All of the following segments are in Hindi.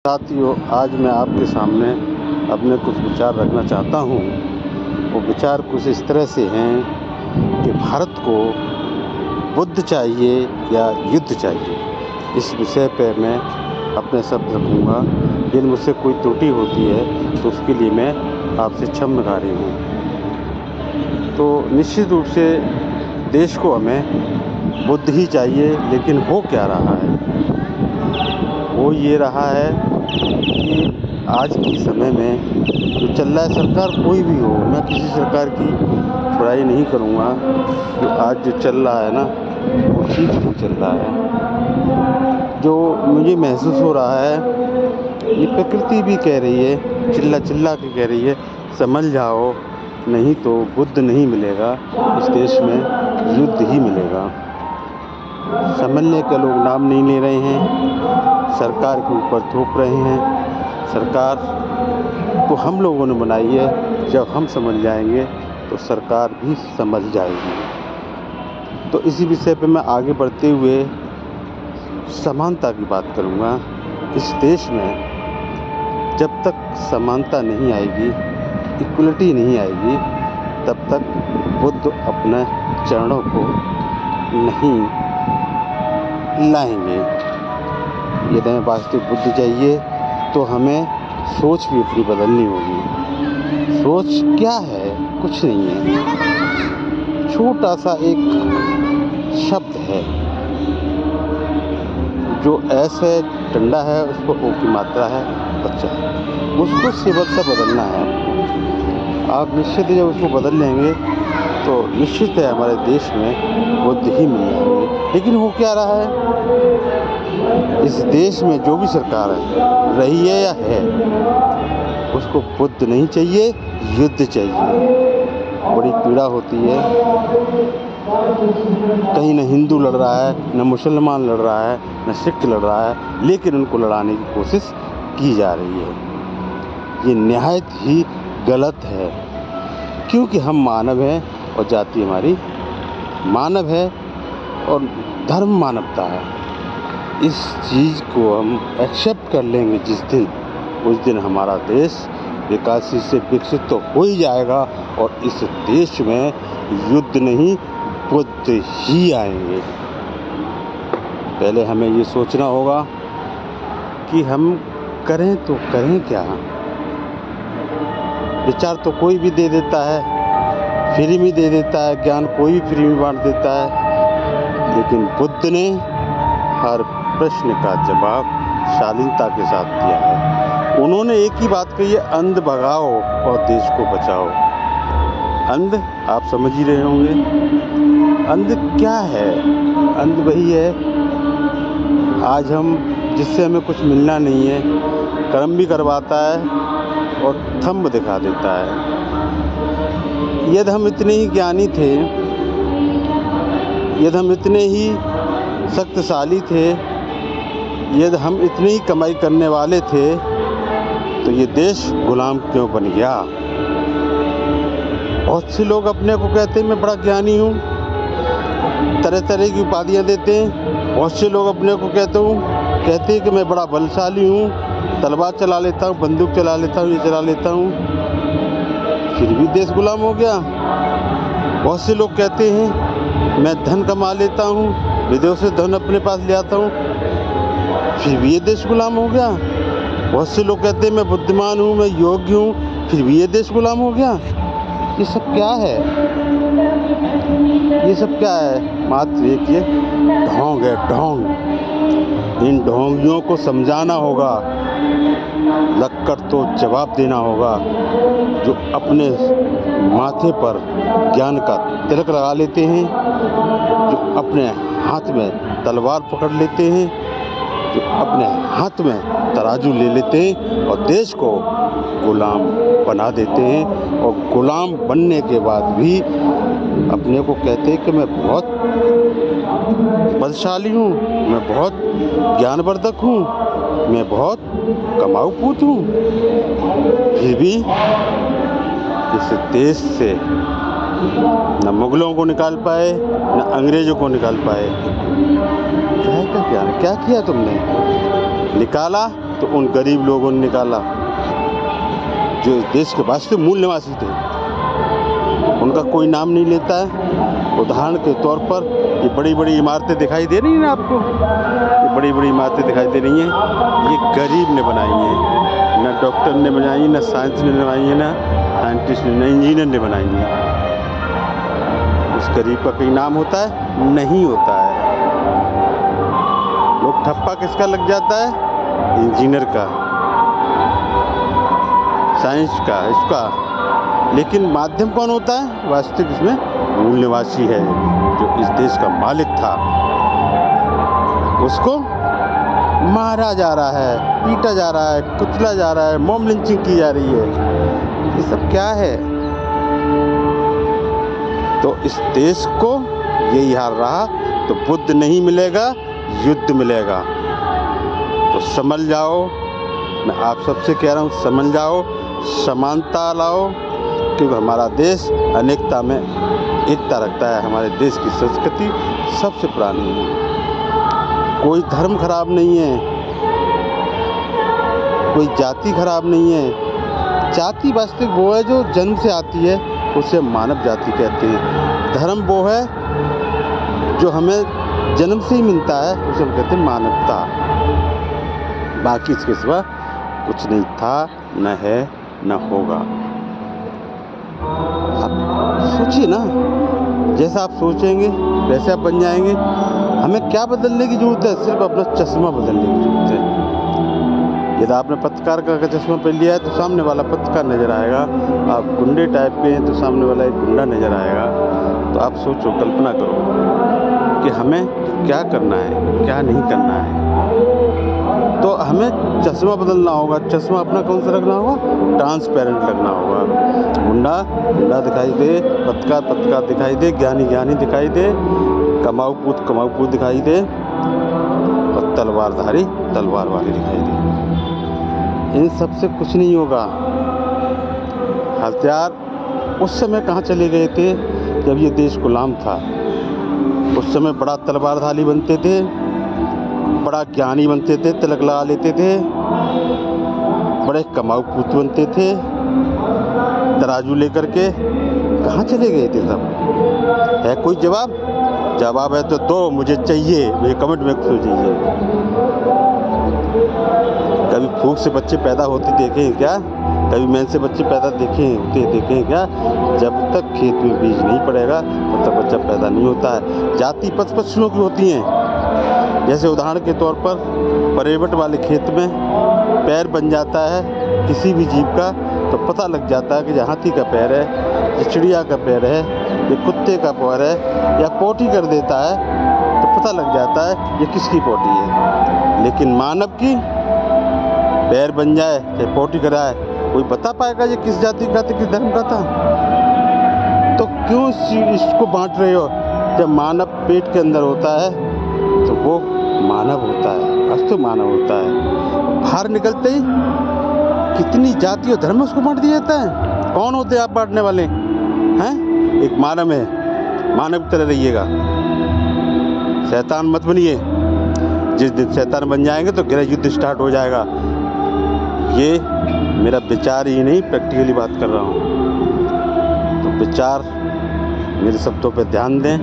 साथियों, आज मैं आपके सामने अपने कुछ विचार रखना चाहता हूँ। वो विचार कुछ इस तरह से हैं कि भारत को बुद्ध चाहिए या युद्ध चाहिए। इस विषय पे मैं अपने शब्द रखूँगा। यदि मुझसे कोई त्रुटि होती है तो उसके लिए मैं आपसे क्षमागारी हूँ। तो निश्चित रूप से देश को हमें बुद्ध ही चाहिए, लेकिन हो क्या रहा है? वो ये रहा है कि आज के समय में जो चल रहा है, सरकार कोई भी हो, मैं किसी सरकार की बुराई नहीं करूँगा, जो आज जो चल रहा है ना, वो ठीक नहीं चल रहा है। जो मुझे महसूस हो रहा है, ये प्रकृति भी कह रही है, चिल्ला चिल्ला के कह रही है, समझ जाओ, नहीं तो बुद्ध नहीं मिलेगा, इस देश में युद्ध ही मिलेगा। समझने के लोग नाम नहीं ले रहे हैं, सरकार के ऊपर थोप रहे हैं। सरकार तो हम लोगों ने बनाई है, जब हम समझ जाएंगे तो सरकार भी समझ जाएगी। तो इसी विषय पे मैं आगे बढ़ते हुए समानता की बात करूँगा। इस देश में जब तक समानता नहीं आएगी, इक्वलिटी नहीं आएगी, तब तक बुद्ध अपने चरणों को नहीं लाएंगे। यदि हमें वास्तविक बुद्ध चाहिए तो हमें सोच भी अपनी बदलनी होगी। सोच क्या है? कुछ नहीं है, छोटा सा एक शब्द है जो ऐसे डंडा है, उस पर ओ की मात्रा है, बच्चा, उसको सिर्फ से बदलना है। आप निश्चित जब उसको बदल लेंगे तो निश्चित है हमारे देश में बुद्ध ही मिल जाएंगे। लेकिन हो क्या रहा है? इस देश में जो भी सरकार है, रही है या है, उसको बुद्ध नहीं चाहिए, युद्ध चाहिए। बड़ी पीड़ा होती है। कहीं न हिंदू लड़ रहा है, न मुसलमान लड़ रहा है, न सिख लड़ रहा है, लेकिन उनको लड़ाने की कोशिश की जा रही है। ये निहायत ही गलत है, क्योंकि हम मानव हैं और जाति हमारी मानव है और धर्म मानवता है। इस चीज़ को हम एक्सेप्ट कर लेंगे जिस दिन, उस दिन हमारा देश विकासशील से विकसित तो हो ही जाएगा और इस देश में युद्ध नहीं, बुद्ध ही आएंगे। पहले हमें ये सोचना होगा कि हम करें तो करें क्या। विचार तो कोई भी दे देता है, फ्री में दे देता है, ज्ञान कोई भी फ्री में बांट देता है, लेकिन बुद्ध ने हर प्रश्न का जवाब शालीनता के साथ दिया है। उन्होंने एक ही बात कही है, अंध भगाओ और देश को बचाओ। अंध आप समझ ही रहे होंगे, अंध क्या है? अंध वही है, आज हम जिससे हमें कुछ मिलना नहीं है, कर्म भी करवाता है और थंब दिखा देता है। यदि हम इतने ही ज्ञानी थे, यदि हम इतने ही शक्तिशाली थे, यदि हम इतनी ही कमाई करने वाले थे, तो ये देश गुलाम क्यों बन गया? बहुत से लोग अपने को कहते हैं मैं बड़ा ज्ञानी हूँ, तरह तरह की उपाधियाँ देते हैं। बहुत से लोग अपने को कहते हैं कि मैं बड़ा बलशाली हूँ, तलवार चला लेता हूँ, बंदूक चला लेता हूँ, ये चला लेता हूँ, फिर भी देश गुलाम हो गया। बहुत से लोग कहते हैं मैं धन कमा लेता हूँ, विदेश से धन अपने पास ले आता हूँ, फिर भी ये देश गुलाम हो गया। बहुत से लोग कहते हैं मैं बुद्धिमान हूँ, मैं योग्य हूँ, फिर भी ये देश गुलाम हो गया। ये सब क्या है? ये सब क्या है? मात्र एक ये ढोंग है, ढोंग। इन ढोंगियों को समझाना होगा, लगकर तो जवाब देना होगा। जो अपने माथे पर ज्ञान का तिलक लगा लेते हैं, जो अपने हाथ में तलवार पकड़ लेते हैं, जो अपने हाथ में तराजू ले लेते हैं और देश को गुलाम बना देते हैं, और गुलाम बनने के बाद भी अपने को कहते हैं कि मैं बहुत बलशाली हूँ, मैं बहुत ज्ञानवर्धक हूँ, मैं बहुत कमाऊ पूत हूँ। फिर भी इस देश से न मुगलों को निकाल पाए, न अंग्रेज़ों को निकाल पाए। क्या किया तुमने? निकाला तो उन गरीब लोगों ने निकाला जो इस देश के वास्तविक मूल निवासी थे। उनका कोई नाम नहीं लेता है। उदाहरण के तौर पर ये बड़ी बड़ी इमारतें दिखाई दे रही हैं ना आपको, ये बड़ी बड़ी इमारतें दिखाई दे रही हैं, ये गरीब ने बनाई हैं। ना डॉक्टर ने बनाई, ना साइंस ने बनाई है, ना साइंटिस्ट ने, ना इंजीनियर ने बनाई है। उस गरीब का कोई नाम होता है? नहीं होता है। लोग ठप्पा किसका लग जाता है? इंजीनियर का, साइंस का, इसका। लेकिन माध्यम कौन होता है? वास्तविक इसमें मूल निवासी है, जो इस देश का मालिक था। उसको मारा जा रहा है, पीटा जा रहा है, कुचला जा रहा है, मॉब लिंचिंग की जा रही है। ये सब क्या है? तो इस देश को यही हाल रहा तो बुद्ध नहीं मिलेगा, युद्ध मिलेगा। तो समझ जाओ, मैं आप सबसे कह रहा हूँ, समझ जाओ, समानता लाओ, क्योंकि हमारा देश अनेकता में एकता रखता है। हमारे देश की संस्कृति सबसे पुरानी है। कोई धर्म खराब नहीं है, कोई जाति खराब नहीं है। जाति वास्तविक वो है जो जन्म से आती है, उसे मानव जाति कहते हैं। धर्म वो है जो हमें जन्म से ही मिलता है, उसे हम कहते हैं मानवता। बाकी इसके सिवा कुछ नहीं था, न है, न होगा। आप सोचिए ना, जैसा आप सोचेंगे वैसे आप बन जाएंगे। हमें क्या बदलने की ज़रूरत है? सिर्फ अपना चश्मा बदलने की ज़रूरत है। यदि आपने पत्रकार का चश्मा पहन लिया है तो सामने वाला पत्रकार नज़र आएगा। आप गुंडे टाइप के हैं तो सामने वाला एक गुंडा नज़र आएगा। तो आप सोचो, कल्पना करो कि हमें क्या करना है, क्या नहीं करना है। तो हमें चश्मा बदलना होगा। चश्मा अपना कौन सा रखना होगा? ट्रांसपेरेंट रखना होगा। गुंडा गुंडा दिखाई दे, पत्रकार पत्रकार दिखाई दे, ज्ञानी ज्ञानी दिखाई दे, कमाऊ पूत दिखाई दे, और तलवारधारी तलवारधारी दिखाई दे। इन सब से कुछ नहीं होगा। हथियार उस समय कहाँ चले गए थे जब ये देश गुलाम था। उस समय बड़ा तलवारधारी बनते थे, बड़ा ज्ञानी बनते थे, तिलक लगा लेते थे, बड़े कमाऊ पूत बनते थे तराजू लेकर के। कहाँ चले गए थे सब? है कोई जवाब? जवाब है तो दो, मुझे चाहिए, मुझे कमेंट में सोचिए। कभी फूक से बच्चे पैदा होते देखे हैं क्या? कभी मैन से बच्चे पैदा देखे हैं क्या? जब तक खेत में बीज नहीं पड़ेगा तब तक बच्चा पैदा नहीं होता है। जाति पशुओं की होती हैं। जैसे उदाहरण के तौर पर परेवट वाले खेत में पैर बन जाता है किसी भी जीव का, तो पता लग जाता है कि ये हाथी का पैर है, ये चिड़िया का पैर है, ये कुत्ते का पैर है, या पोटी कर देता है तो पता लग जाता है ये किसकी पोटी है। लेकिन मानव की पैर बन जाए चाहे पोटी कराए, कोई बता पाएगा ये किस जाति का था, किस धर्म का था? तो क्यों इसको बांट रहे हो? जब मानव पेट के अंदर होता है तो वो मानव होता है, वास्तव मानव होता है। बाहर निकलते ही कितनी जाति और धर्म उसको बांट दिया जाता है। कौन होते हैं आप बांटने वाले हैं? एक मानव है, मानव की तरह रहिएगा, शैतान मत बनिए। जिस दिन शैतान बन जाएंगे तो गृह युद्ध स्टार्ट हो जाएगा। ये मेरा विचार ही नहीं, प्रैक्टिकली बात कर रहा हूँ। तो विचार, मेरे शब्दों पे ध्यान दें।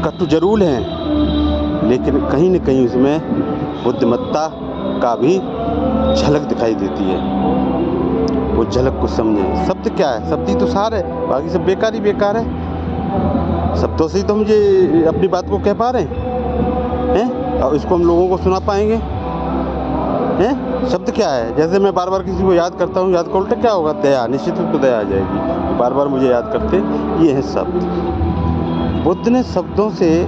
कटु जरूर हैं, लेकिन कहीं न कहीं उसमें बुद्धिमत्ता का भी झलक दिखाई देती है। वो झलक को समझें। शब्द क्या है? शब्द ही तो सार है, बाकी सब बेकार ही बेकार है। शब्दों से ही तो हम ये अपनी बात को कह पा रहे हैं, और इसको हम लोगों को सुना पाएंगे हैं? शब्द क्या है? जैसे मैं बार बार किसी को याद करता हूँ, याद का उल्टा क्या होगा? दया। निश्चित रूप से दया आ जाएगी। बार बार मुझे याद करते, ये है शब्द। बुद्ध ने शब्दों से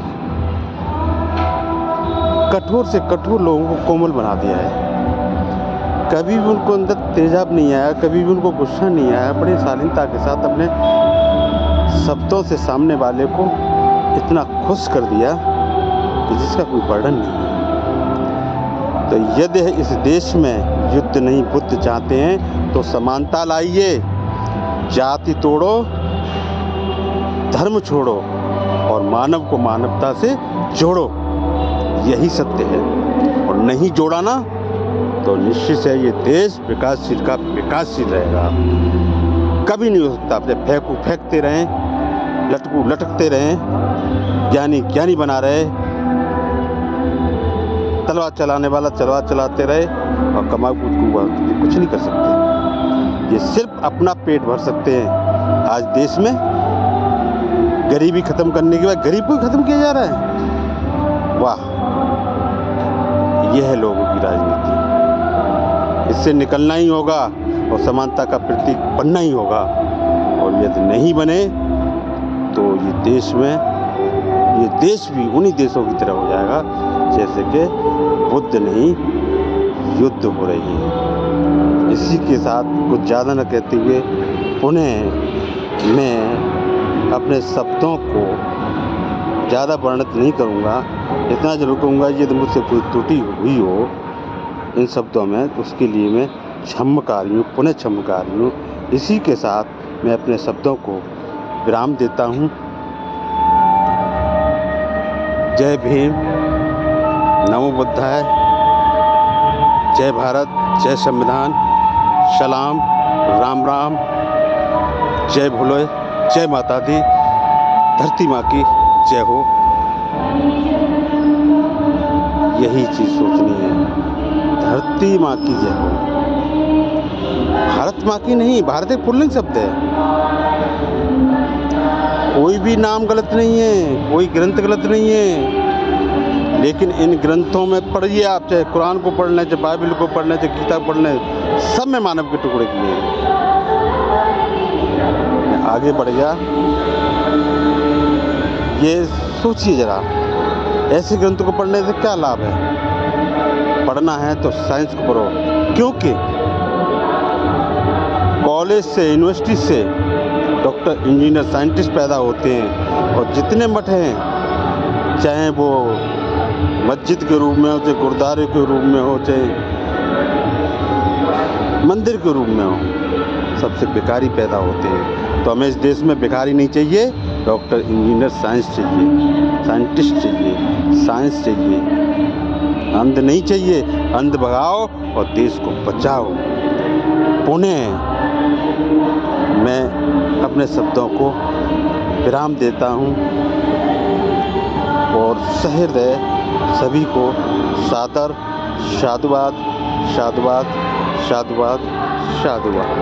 कठोर लोगों को कोमल बना दिया है। कभी भी उनको अंदर तेजाब नहीं आया, कभी भी उनको गुस्सा नहीं आया। बड़े शालीनता के साथ अपने शब्दों से सामने वाले को इतना खुश कर दिया कि जिसका कोई वर्णन नहीं है। तो यदि इस देश में युद्ध नहीं बुद्ध चाहते हैं तो समानता लाइए, जाति तोड़ो, धर्म छोड़ो और मानव को मानवता से जोड़ो। यही सत्य है। और नहीं जोड़ा ना तो निश्चित है ये देश विकासशील का विकासशील रहेगा। कभी नहीं हो सकता। अपने फेंकते रहें, लटकते रहें, ज्ञानी ज्ञानी बना रहे, तलवार चलाने वाला तलवार चलाते रहे और कमाऊ कुछ नहीं कर सकते। ये सिर्फ अपना पेट भर सकते हैं। आज देश में गरीबी खत्म करने के बाद गरीब को खत्म किया जा रहा है। वाह, यह है लोगों की राजनीति। इससे निकलना ही होगा और समानता का प्रतीक बनना ही होगा। और यदि नहीं बने तो ये देश भी उन्हीं देशों की तरह हो जाएगा जैसे कि बुद्ध नहीं युद्ध हो रही है। इसी के साथ कुछ ज़्यादा न कहते हुए पुनः मैं अपने शब्दों को ज़्यादा वर्णित नहीं करूँगा। इतना जरूर कहूँगा यदि मुझसे कोई त्रुटि हुई हो इन शब्दों में, उसके लिए मैं क्षमाकारी हूँ, पुनः क्षमाकारी हूँ। इसी के साथ मैं अपने शब्दों को विराम देता हूँ। जय भीम, नमो बुद्धाय, जय भारत, जय संविधान, सलाम, राम राम, जय भोले, जय माता दी, धरती माँ की जय हो। यही चीज़ सोचनी है, धरती माँ की जय हो। भारत माँ की नहीं, भारत एक पुल्लिंग शब्द है। कोई भी नाम गलत नहीं है, कोई ग्रंथ गलत नहीं है, लेकिन इन ग्रंथों में पढ़िए आप, चाहे कुरान को पढ़ लें, चाहे बाइबल को पढ़ लें, चाहे गीता पढ़ लें, सब में मानव के टुकड़े किए हैं। आगे बढ़ गया, ये सोचिए जरा, ऐसे ग्रंथों को पढ़ने से क्या लाभ है? पढ़ना है तो साइंस को पढ़ो, क्योंकि कॉलेज से, यूनिवर्सिटी से डॉक्टर, इंजीनियर, साइंटिस्ट पैदा होते हैं। और जितने मठ हैं, चाहे वो मस्जिद के रूप में हो, चाहे गुरुद्वारे के रूप में हो, चाहे मंदिर के रूप में हो, सबसे बेकारी पैदा होते हैं। तो हमें इस देश में बेकारी नहीं चाहिए, डॉक्टर, इंजीनियर, साइंस चाहिए, साइंटिस्ट चाहिए, साइंस चाहिए। अंध नहीं चाहिए, अंध भगाओ और देश को बचाओ। पुनः मैं अपने शब्दों को विराम देता हूँ और सहृदय सभी को सादर साधुवाद, साधुवाद, साधुवाद, साधुवाद।